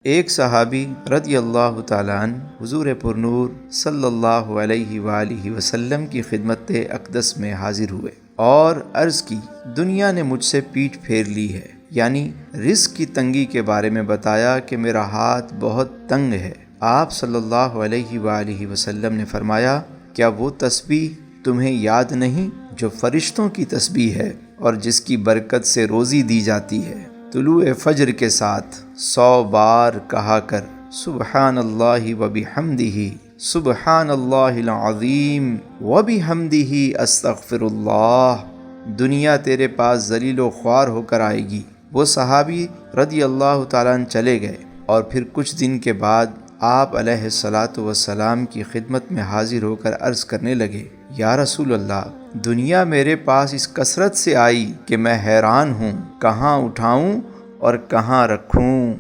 ایک صحابی رضی اللہ تعالیٰ عنہ حضور پرنور صلی اللہ علیہ وآلہ وسلم کی خدمت اقدس میں حاضر ہوئے اور عرض کی، دنیا نے مجھ سے پیٹھ پھیر لی ہے، یعنی رزق کی تنگی کے بارے میں بتایا کہ میرا ہاتھ بہت تنگ ہے۔ آپ صلی اللہ علیہ وآلہ وسلم نے فرمایا، کیا وہ تسبیح تمہیں یاد نہیں جو فرشتوں کی تسبیح ہے اور جس کی برکت سے روزی دی جاتی ہے؟ طلوع فجر کے ساتھ 100 بار کہا کر سبحان اللہ وبحمدہ، سبحان اللہ العظیم وبحمدہ استغفر اللہ، دنیا تیرے پاس ذلیل و خوار ہو کر آئے گی۔ وہ صحابی رضی اللہ تعالیٰ عنہ چلے گئے اور پھر کچھ دن کے بعد آپ علیہ الصلاۃ والسلام کی خدمت میں حاضر ہو کر عرض کرنے لگے، یا رسول اللہ، دنیا میرے پاس اس کثرت سے آئی کہ میں حیران ہوں، کہاں اٹھاؤں اور کہاں رکھوں۔